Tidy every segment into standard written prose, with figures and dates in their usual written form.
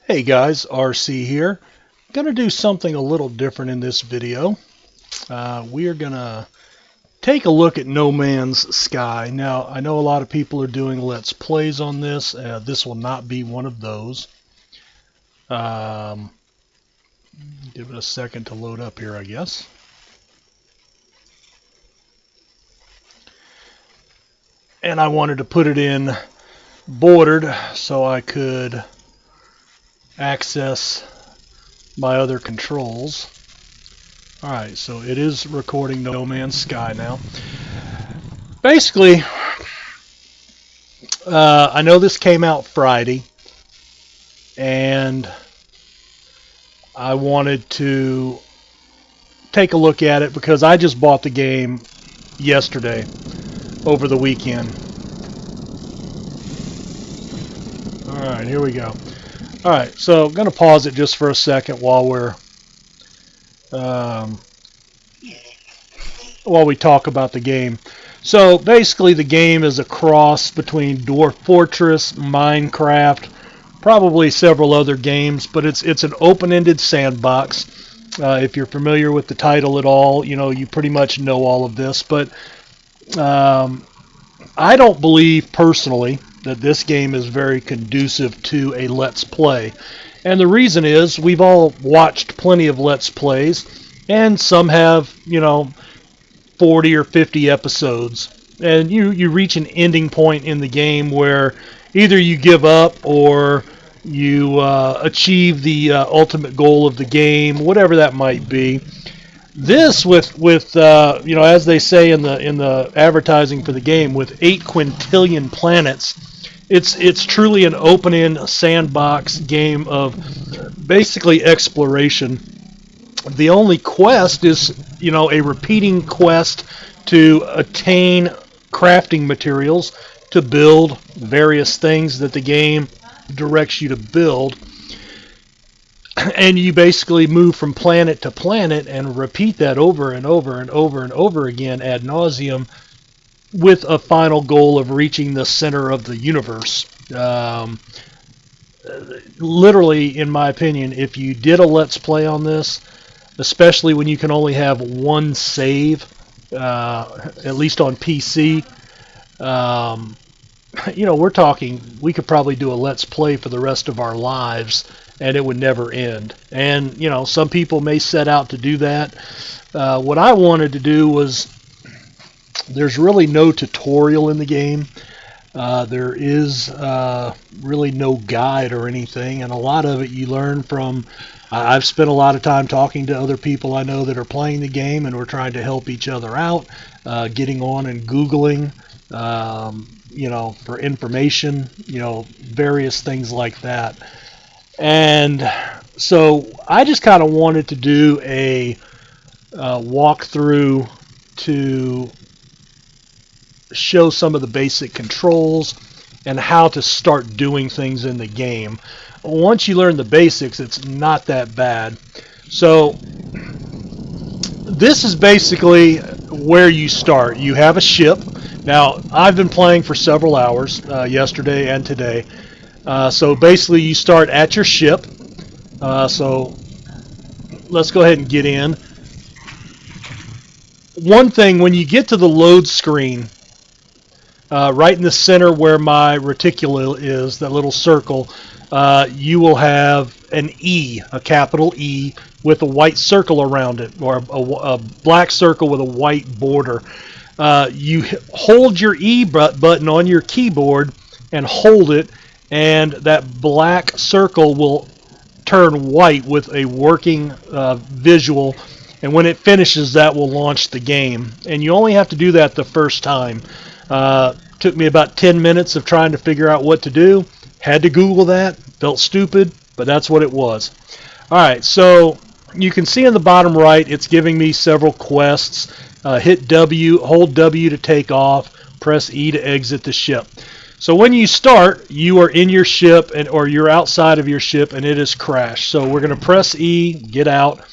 Hey guys, RC here. Going to do something a little different in this video. We are going to take a look at No Man's Sky. Now, I know a lot of people are doing Let's Plays on this. This will not be one of those. Give it a second to load up here, I guess. And I wanted to put it in bordered so I could access my other controls. Alright, so it is recording No Man's Sky now. Basically, I know this came out Friday, and I wanted to take a look at it because I just bought the game yesterday, over the weekend. Alright, here we go. Alright, so I'm going to pause it just for a second while we talk about the game. So basically the game is a cross between Dwarf Fortress, Minecraft, probably several other games, but it's an open-ended sandbox. If you're familiar with the title at all, you pretty much know all of this, but I don't believe personally that this game is very conducive to a Let's Play. And the reason is we've all watched plenty of Let's Plays, and some have, 40 or 50 episodes. And you reach an ending point in the game where either you give up or you achieve the ultimate goal of the game, whatever that might be. This with as they say in the advertising for the game, with 8 quintillion planets, it's truly an open-end sandbox game of basically exploration. The only quest is a repeating quest to attain crafting materials to build various things that the game directs you to build. And you basically move from planet to planet and repeat that over and over and over and over again ad nauseum, with a final goal of reaching the center of the universe. Literally, in my opinion, if you did a Let's Play on this, especially when you can only have one save, at least on PC, we're talking, we could probably do a Let's Play for the rest of our lives, and it would never end. And, some people may set out to do that. What I wanted to do was, there's really no tutorial in the game. There is really no guide or anything, and a lot of it you learn from. I've spent a lot of time talking to other people I know that are playing the game, and we're trying to help each other out, getting on and Googling, for information, various things like that. And so I just kind of wanted to do a walkthrough to show some of the basic controls and how to start doing things in the game. Once you learn the basics, it's not that bad. So this is basically where you start. You have a ship. Now, I've been playing for several hours, yesterday and today. So basically you start at your ship. So let's go ahead and get in. One thing, when you get to the load screen, right in the center where my reticula is, that little circle, you will have an E, a capital E, with a white circle around it, or a black circle with a white border. You hold your E button on your keyboard and hold it, and that black circle will turn white with a working visual, and when it finishes, that will launch the game. And you only have to do that the first time. Took me about 10 minutes of trying to figure out what to do. Had to Google that. Felt stupid, but that's what it was. Alright, so you can see in the bottom right, it's giving me several quests. Hit W, hold W to take off, press E to exit the ship. So when you start, you are in your ship, or you're outside of your ship, and it has crashed. So we're going to press E, get out.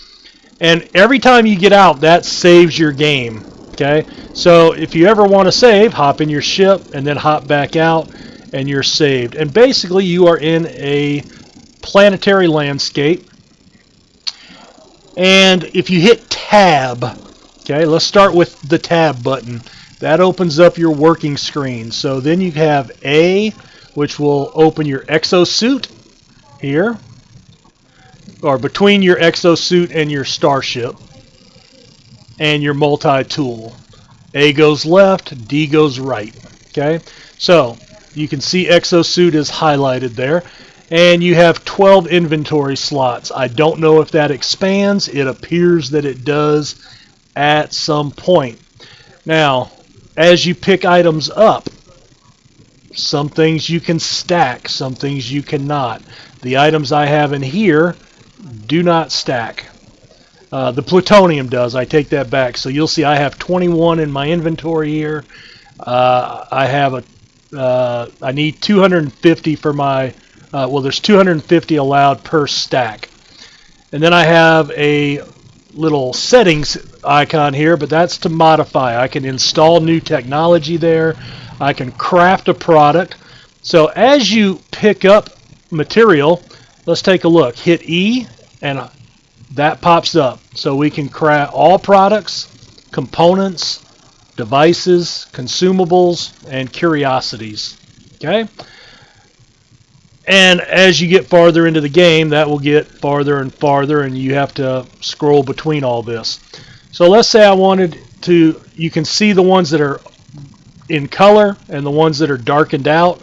And every time you get out, that saves your game. Okay, so if you ever want to save, hop in your ship and then hop back out, and you're saved. And basically, you are in a planetary landscape. And if you hit tab, okay, let's start with the tab button. That opens up your working screen. So then you have A, which will open your exosuit here, or between your exosuit and your starship, and your multi-tool. A goes left, D goes right. Okay, so you can see exosuit is highlighted there, and you have 12 inventory slots. I don't know if that expands. It appears that it does at some point. Now, as you pick items up, some things you can stack, some things you cannot. The items I have in here do not stack. The plutonium does. I take that back. So you'll see I have 21 in my inventory here. I need 250 for my, well, there's 250 allowed per stack. And then I have a little settings icon here, but that's to modify. I can install new technology there. I can craft a product. So as you pick up material, let's take a look. Hit E and that pops up. So we can craft all products, components, devices, consumables, and curiosities. Okay? And as you get farther into the game, that will get farther and farther, and you have to scroll between all this. So let's say I wanted to, you can see the ones that are in color and the ones that are darkened out.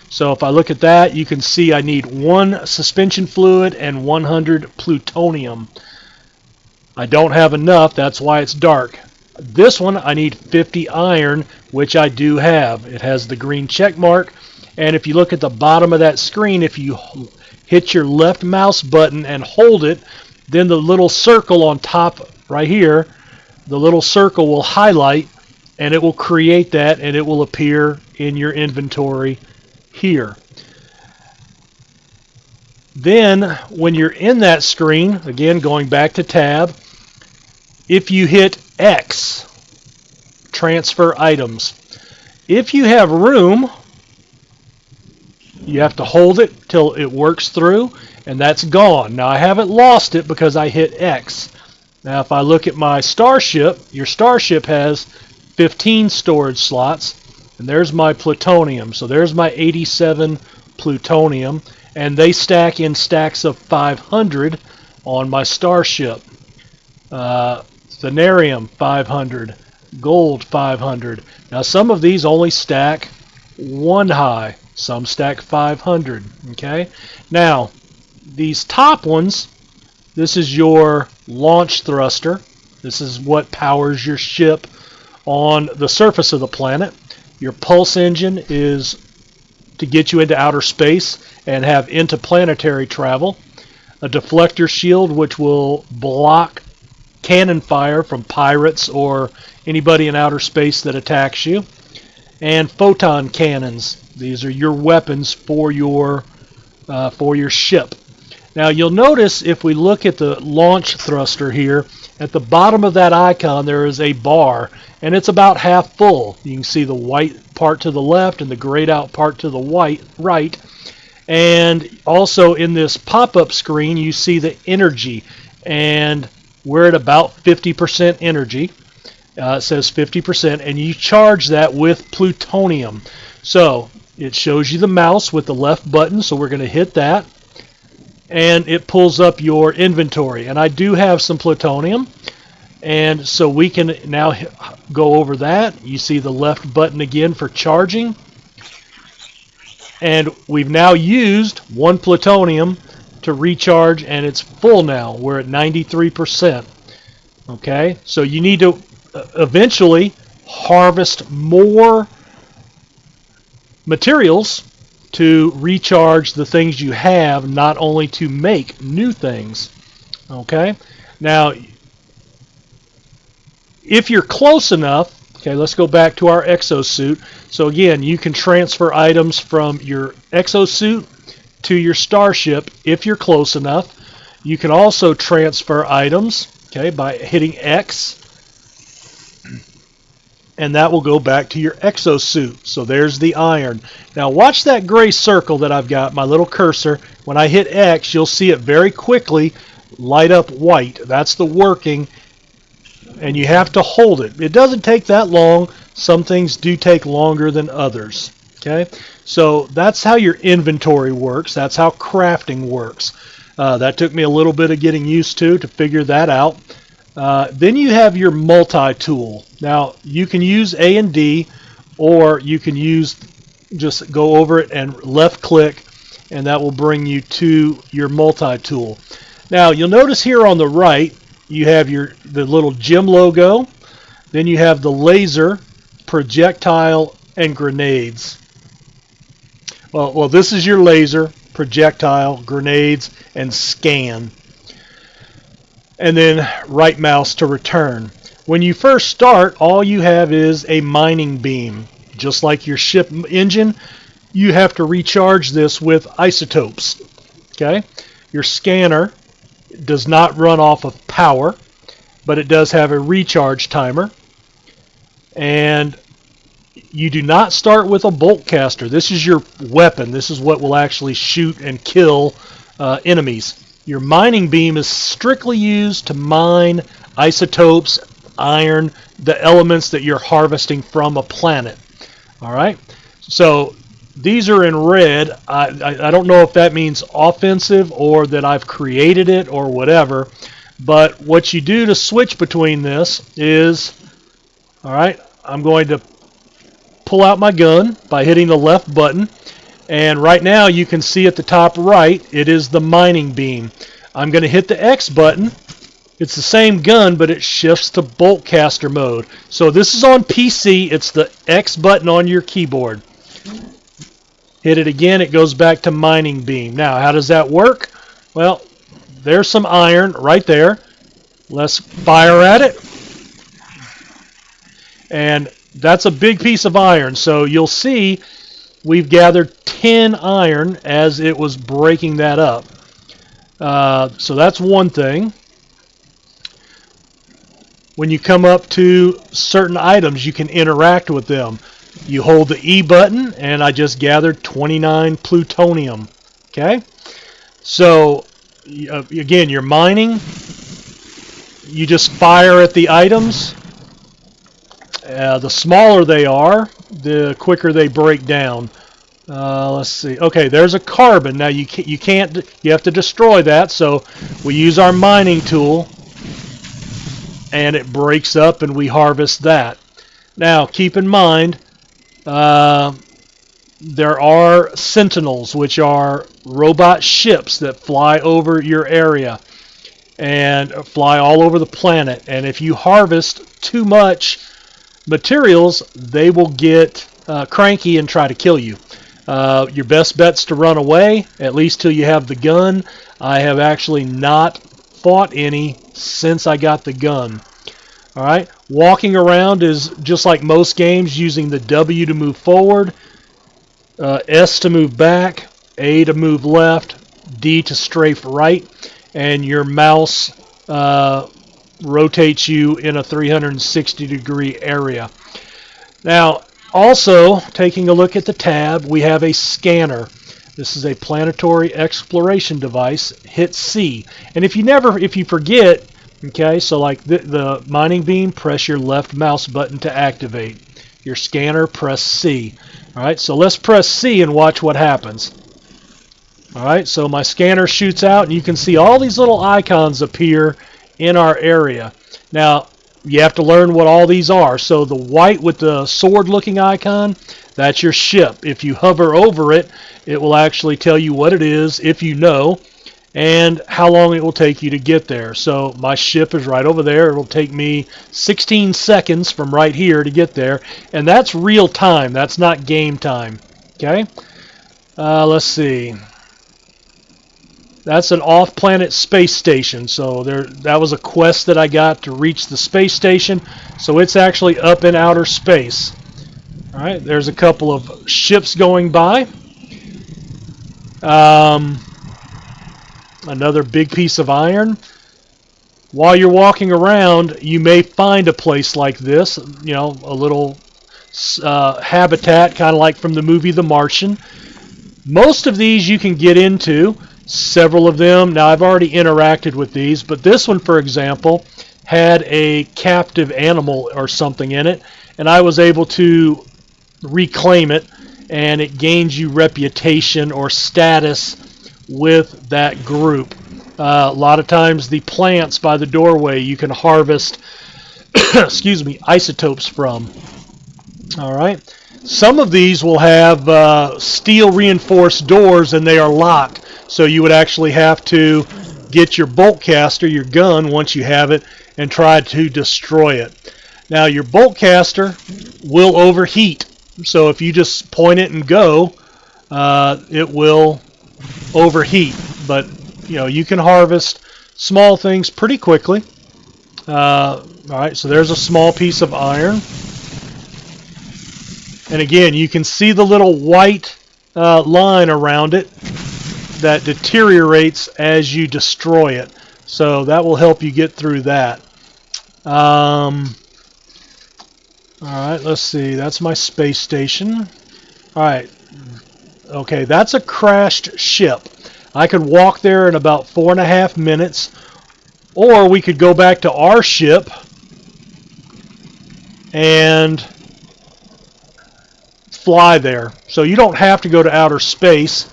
So if I look at that, you can see I need 1 suspension fluid and 100 plutonium. I don't have enough, that's why it's dark. This one, I need 50 iron, which I do have. It has the green check mark. And if you look at the bottom of that screen, if you hit your left mouse button and hold it, then the little circle on top right here, the little circle will highlight, and it will create that, and it will appear in your inventory here. Then when you're in that screen, again going back to tab, if you hit X, transfer items. If you have room, you have to hold it till it works through, and that's gone. Now I haven't lost it because I hit X. Now if I look at my starship, your starship has 15 storage slots, and there's my plutonium. So there's my 87 plutonium, and they stack in stacks of 500 on my starship. Thanarium 500, gold 500. Now some of these only stack 1 high, some stack 500. Okay. Now these top ones, this is your launch thruster. This is what powers your ship on the surface of the planet. Your pulse engine is to get you into outer space and have interplanetary travel. A deflector shield, which will block cannon fire from pirates or anybody in outer space that attacks you. And photon cannons. These are your weapons for your ship. Now you'll notice if we look at the launch thruster here, at the bottom of that icon there is a bar, and it's about half full. You can see the white part to the left and the grayed out part to the right. And also in this pop-up screen you see the energy, and we're at about 50% energy. It says 50%, and you charge that with plutonium. So it shows you the mouse with the left button, so we're going to hit that, and it pulls up your inventory. And I do have some plutonium, and so we can now go over that. You see the left button again for charging, and we've now used 1 plutonium to recharge, and it's full now. We're at 93%. Okay, so you need to eventually harvest more materials to recharge the things you have, not only to make new things. Okay, now if you're close enough, okay, let's go back to our exosuit. So again, you can transfer items from your exosuit to your starship if you're close enough. You can also transfer items, okay, by hitting X, and that will go back to your exosuit. So there's the iron. Now watch that gray circle that I've got, my little cursor. When I hit X, you'll see it very quickly light up white. That's the working, and you have to hold it. It doesn't take that long. Some things do take longer than others. Okay, so that's how your inventory works. That's how crafting works. That took me a little bit of getting used to figure that out. Then you have your multi-tool. Now, you can use A and D, or you can just go over it and left click, and that will bring you to your multi-tool. Now, you'll notice here on the right, you have the little gem logo. Then you have the laser, projectile, and grenades. Well, this is your laser, projectile, grenades, and scan. And then right mouse to return. When you first start, all you have is a mining beam. Just like your ship engine, you have to recharge this with isotopes. Okay? Your scanner does not run off of power, but it does have a recharge timer. And you do not start with a bolt caster. This is your weapon. This is what will actually shoot and kill enemies. Your mining beam is strictly used to mine isotopes, iron, the elements that you're harvesting from a planet. All right? So these are in red. I don't know if that means offensive or that I've created it or whatever. But what you do to switch between this is, all right, I'm going to pull out my gun by hitting the left button. And right now you can see at the top right, it is the mining beam. I'm going to hit the X button. It's the same gun, but it shifts to bolt caster mode. So this is on PC. It's the X button on your keyboard. Hit it again, it goes back to mining beam. Now, how does that work? Well, there's some iron right there. Let's fire at it. And that's a big piece of iron. So you'll see we've gathered 10 iron as it was breaking that up. So that's one thing. When you come up to certain items, you can interact with them. You hold the E button, and I just gathered 29 plutonium. Okay? So, again, you're mining. You just fire at the items. The smaller they are, the quicker they break down. Let's see. Okay, there's a carbon. Now you have to destroy that. So we use our mining tool, and it breaks up, and we harvest that. Now keep in mind, there are sentinels, which are robot ships that fly over your area and fly all over the planet. And if you harvest too much materials, they will get cranky and try to kill you. Your best bet's to run away, at least till you have the gun. I have actually not fought any since I got the gun. All right, walking around is just like most games, using the W to move forward, S to move back, A to move left, D to strafe right, and your mouse rotates you in a 360-degree area. Now, also, taking a look at the tab, we have a scanner. This is a planetary exploration device. Hit C. And if you forget, okay, so like the mining beam, press your left mouse button to activate. Your scanner, press C. All right, so let's press C and watch what happens. All right, so my scanner shoots out, and you can see all these little icons appear in our area. Now, you have to learn what all these are. So the white with the sword-looking icon, that's your ship. If you hover over it, it will actually tell you what it is, if you know, and how long it will take you to get there. So my ship is right over there. It will take me 16 seconds from right here to get there, and that's real time. That's not game time. Okay? Let's see. That's an off-planet space station. So that was a quest that I got to reach the space station. So it's actually up in outer space. All right, there's a couple of ships going by. Another big piece of iron. While you're walking around, you may find a place like this, you know, a little habitat, kind of like from the movie The Martian. Most of these you can get into. several of them. Now, I've already interacted with these, but this one, for example, had a captive animal or something in it, and I was able to reclaim it, and it gains you reputation or status with that group. A lot of times the plants by the doorway you can harvest excuse me, isotopes from. All right. Some of these will have steel reinforced doors and they are locked, so you would actually have to get your bolt caster, your gun, once you have it, and try to destroy it. Now, your bolt caster will overheat, so if you just point it and go, it will overheat. But you can harvest small things pretty quickly. All right, so there's a small piece of iron. And again, you can see the little white line around it that deteriorates as you destroy it. So that will help you get through that. All right, let's see. That's my space station. All right. Okay, that's a crashed ship. I could walk there in about 4.5 minutes, or we could go back to our ship and fly there. So you don't have to go to outer space.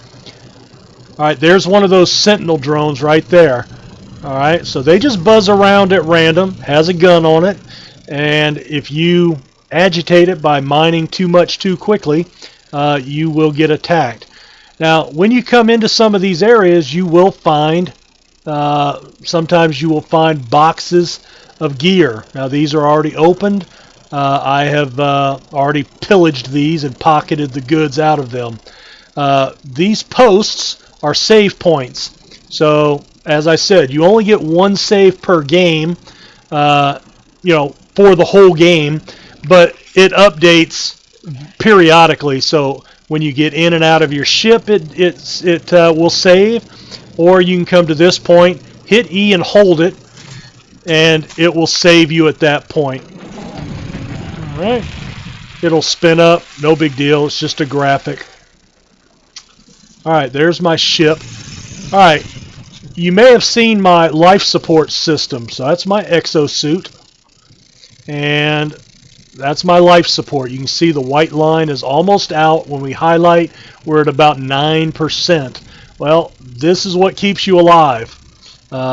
All right, there's one of those Sentinel drones right there. All right, so they just buzz around at random, has a gun on it, and if you agitate it by mining too much too quickly, you will get attacked. Now, when you come into some of these areas, you will find, sometimes you will find boxes of gear. Now, these are already opened. I have already pillaged these and pocketed the goods out of them. These posts are save points. So, as I said, you only get one save per game, for the whole game, but it updates periodically. So when you get in and out of your ship, it will save, or you can come to this point, hit E and hold it, and it will save you at that point. All right, it'll spin up, no big deal. It's just a graphic. All right, there's my ship. All right, you may have seen my life support system. So that's my exosuit, and that's my life support. You can see the white line is almost out. When we highlight, we're at about 9%. Well, this is what keeps you alive.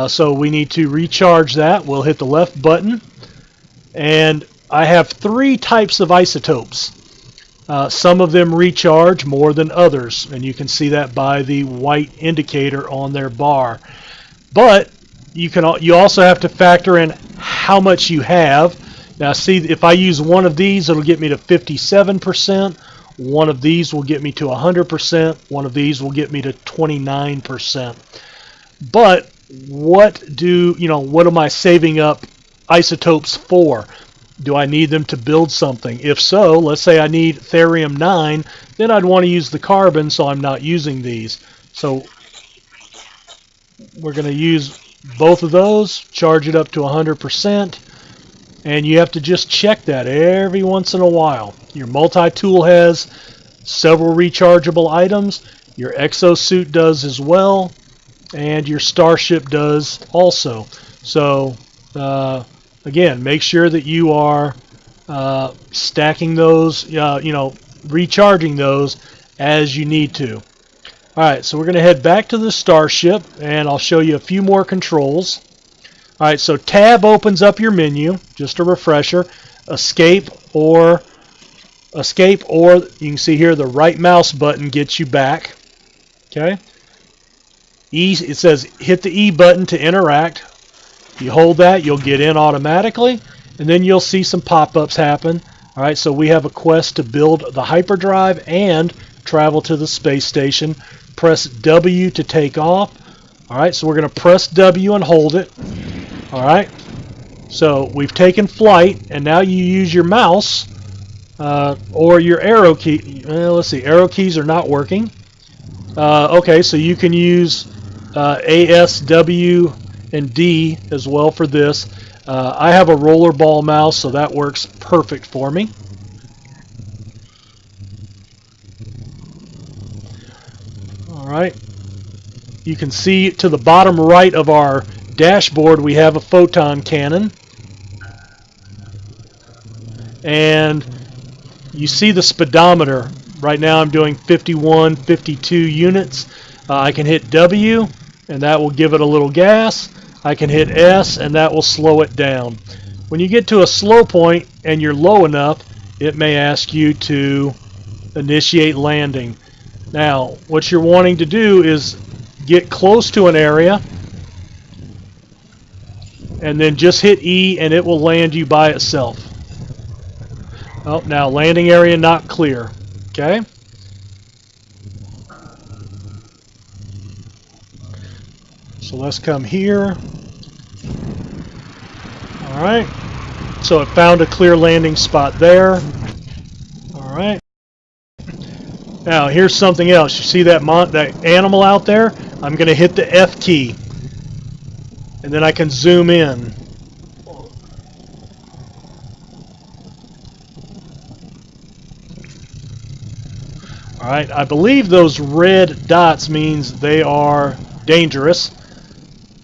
So we need to recharge that. We'll hit the left button, and I have 3 types of isotopes. Some of them recharge more than others, and you can see that by the white indicator on their bar. But you also have to factor in how much you have. Now, see, if I use one of these, it'll get me to 57%. One of these will get me to 100%. One of these will get me to 29%. But what am I saving up isotopes for? Do I need them to build something? If so, let's say I need thorium-9, then I'd want to use the carbon, so I'm not using these. So we're going to use both of those, charge it up to 100%, and you have to just check that every once in a while. Your multi-tool has several rechargeable items. Your exosuit does as well, and your starship does also. So again, make sure that you are stacking those, recharging those as you need to. All right, so we're going to head back to the starship, and I'll show you a few more controls. All right, so tab opens up your menu, just a refresher. Escape, or you can see here the right mouse button gets you back. Okay. E, it says hit the E button to interact. You hold that, you'll get in automatically, and then you'll see some pop-ups happen. All right, so we have a quest to build the hyperdrive and travel to the space station. Press W to take off. All right, so we're going to press W and hold it. All right, so we've taken flight, and now you use your mouse or your arrow key. Let's see, arrow keys are not working. Okay, so you can use A, S, W, and D as well for this. I have a rollerball mouse, so that works perfect for me. All right. you can see to the bottom right of our dashboard we have a photon cannon. And you see the speedometer. Right now I'm doing 51, 52 units. I can hit W, and that will give it a little gas. I can hit S, and that will slow it down. When you get to a slow point and you're low enough, it may ask you to initiate landing. Now, what you're wanting to do is get close to an area, and then just hit E, and it will land you by itself. Oh, now landing area not clear. Okay. So let's come here. All right. So it found a clear landing spot there. All right. Now here's something else. You see that that animal out there? I'm going to hit the F key, and then I can zoom in. All right. I believe those red dots means they are dangerous.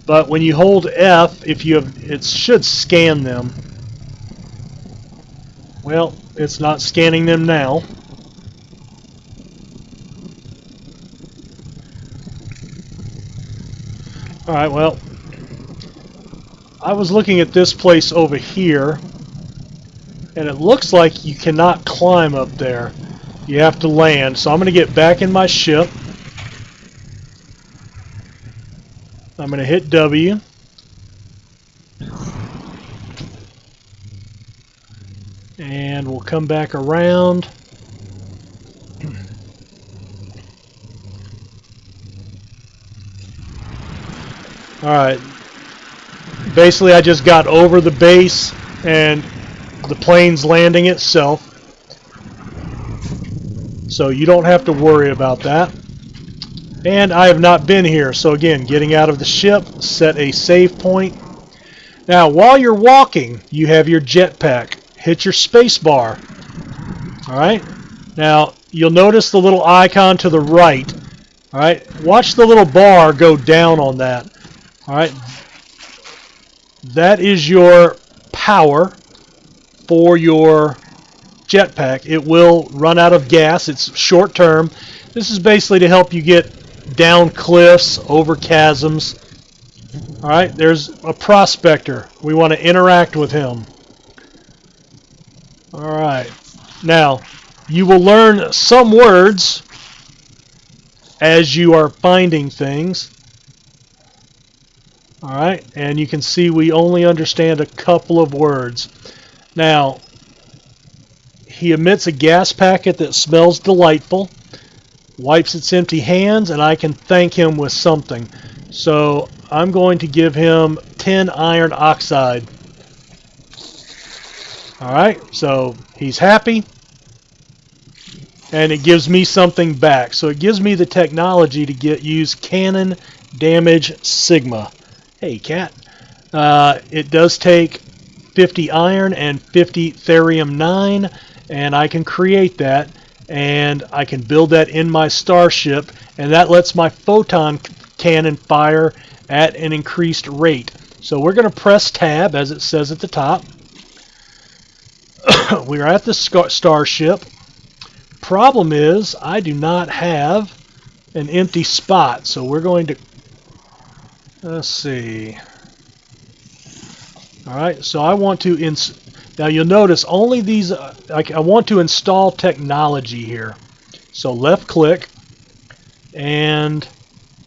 But when you hold F, if you have, it should scan them. Well, it's not scanning them now. All right, well, I was looking at this place over here, and it looks like you cannot climb up there. You have to land. So I'm going to get back in my ship. I'm going to hit W. And we'll come back around. Alright. Basically, I just got over the base and the plane's landing itself. So you don't have to worry about that. And I have not been here. So again, getting out of the ship, set a save point. Now, while you're walking, you have your jetpack. Hit your space bar. Alright. Now, you'll notice the little icon to the right. Alright. Watch the little bar go down on that. Alright. That is your power for your jetpack. It will run out of gas. It's short term. This is basically to help you get down cliffs, over chasms. Alright, there's a prospector. We want to interact with him. Alright, now you will learn some words as you are finding things. Alright, and you can see we only understand a couple of words. Now, he emits a gas packet that smells delightful, wipes its empty hands, and I can thank him with something. So I'm going to give him 10 iron oxide. Alright, so he's happy, and it gives me something back. So it gives me the technology to use cannon damage sigma. Hey, cat. It does take 50 iron and 50 therium 9, and I can create that, and I can build that in my starship, and that lets my photon cannon fire at an increased rate. So we're going to press tab, as it says at the top. We're at the starship. Problem is, I do not have an empty spot, so we're going to, let's see. Alright, so I want to, now you'll notice only these, I want to install technology here. So left click, and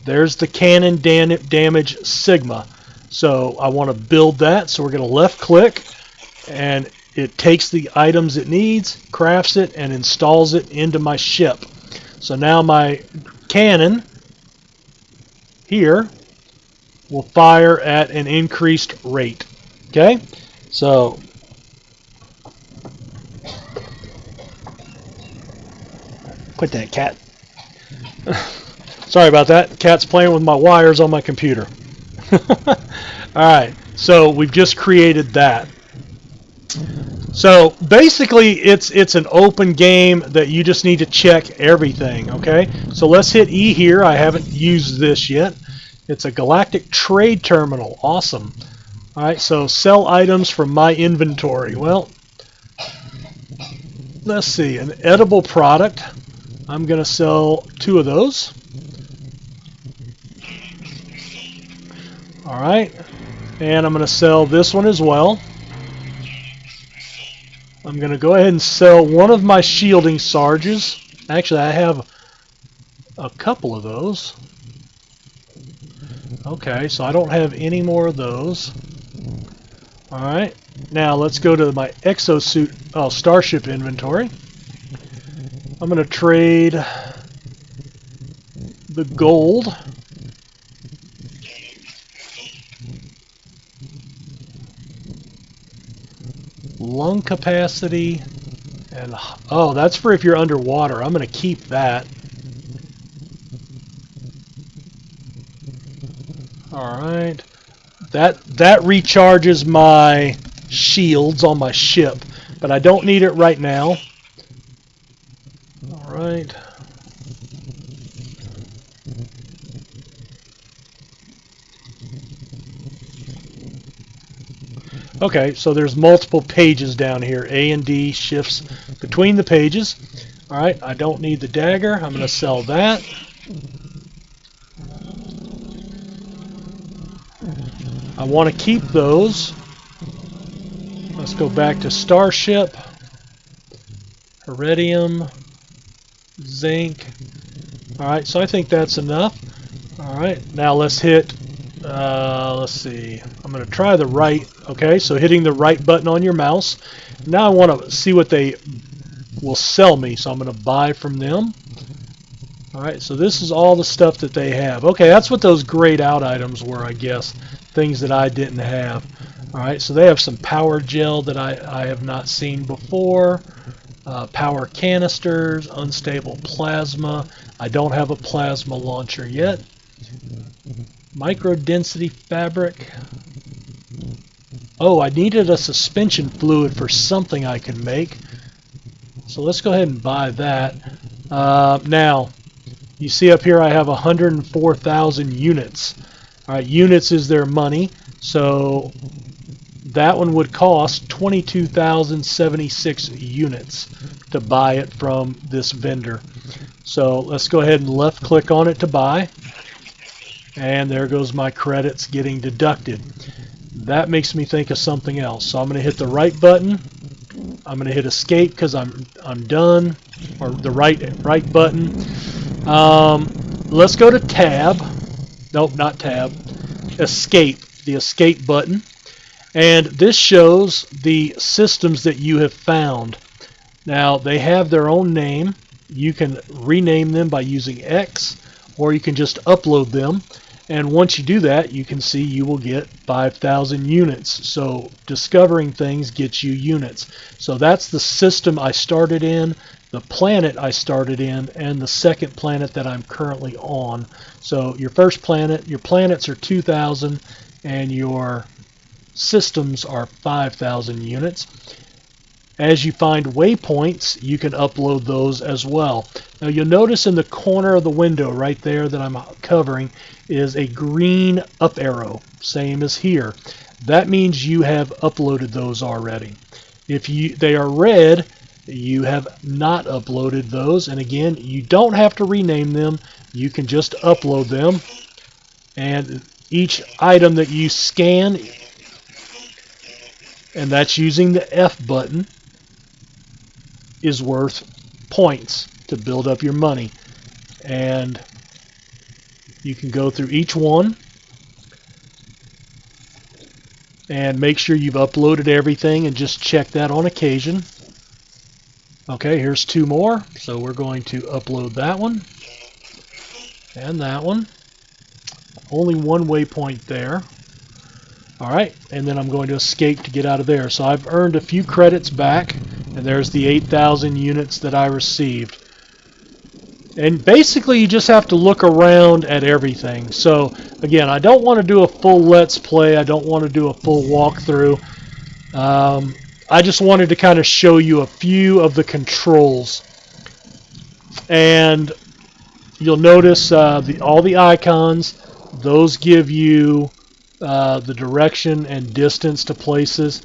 there's the cannon damage sigma. So I want to build that, so we're going to left click, and it takes the items it needs, crafts it, and installs it into my ship. So now my cannon here will fire at an increased rate. Okay? So quit that, cat. Sorry about that. Cat's playing with my wires on my computer. Alright, so we've just created that. So basically it's an open game that you just need to check everything, okay? So let's hit E here. I haven't used this yet. It's a galactic trade terminal. Awesome. All right, so sell items from my inventory. Well, let's see, an edible product. I'm going to sell 2 of those. All right, and I'm going to sell this one as well. I'm going to go ahead and sell one of my shielding sarges. Actually, I have a couple of those. Okay, so I don't have any more of those. All right, now let's go to my exosuit, starship inventory. I'm going to trade the gold. Lung capacity, and oh, that's for if you're underwater. I'm going to keep that. All right, that recharges my shields on my ship, but I don't need it right now. All right. Okay, so there's multiple pages down here. A and D shifts between the pages. All right, I don't need the dagger. I'm going to sell that. I want to keep those. Let's go back to Starship. Iridium. Zinc. All right, so I think that's enough. All right, now let's hit, let's see. I'm going to try the right. Okay, so hitting the right button on your mouse. Now I want to see what they will sell me, so I'm going to buy from them. All right, so this is all the stuff that they have. Okay, that's what those grayed out items were, I guess. Things that I didn't have. All right, so they have some power gel that I have not seen before. Power canisters, unstable plasma. I don't have a plasma launcher yet. Micro density fabric. Oh, I needed a suspension fluid for something I could make. So let's go ahead and buy that. Now, you see up here I have 104,000 units. All right, units is their money. So that one would cost 22,076 units to buy it from this vendor. So let's go ahead and left click on it to buy. And there goes my credits getting deducted. That makes me think of something else. So I'm going to hit the right button. I'm going to hit escape because I'm done, or the right button. Let's go to tab. Nope, not tab. Escape, the escape button. And this shows the systems that you have found. Now, they have their own name. You can rename them by using X, or you can just upload them. And once you do that, you can see you will get 5,000 units. So discovering things gets you units. So that's the system I started in, the planet I started in, and the second planet that I'm currently on. So your first planet, your planets are 2,000, and your systems are 5,000 units. As you find waypoints, you can upload those as well. Now you'll notice in the corner of the window right there that I'm covering is a green up arrow, same as here. That means you have uploaded those already. If they are red, you have not uploaded those, and again, you don't have to rename them. You can just upload them, and each item that you scan, and that's using the F button, is worth points to build up your money. And you can go through each one and make sure you've uploaded everything, and just check that on occasion. Okay, here's 2 more, so we're going to upload that one and that one. Only 1 waypoint there. Alright, and then I'm going to escape to get out of there. So I've earned a few credits back, and there's the 8,000 units that I received. And basically you just have to look around at everything. So again, I don't want to do a full Let's Play. I don't want to do a full walkthrough. I just wanted to kind of show you a few of the controls. And you'll notice all the icons. Those give you the direction and distance to places.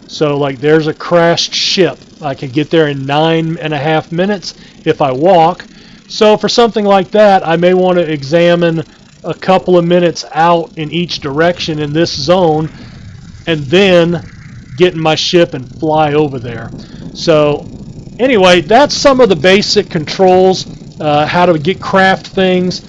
So like there's a crashed ship. I can get there in 9.5 minutes if I walk. So for something like that, I may want to examine a couple of minutes out in each direction in this zone and then get in my ship and fly over there. So anyway, that's some of the basic controls, how to craft things,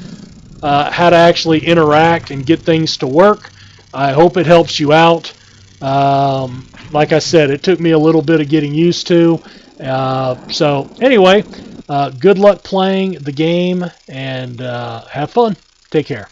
how to actually interact and get things to work. I hope it helps you out. Like I said, it took me a little bit of getting used to. So anyway, good luck playing the game and have fun. Take care.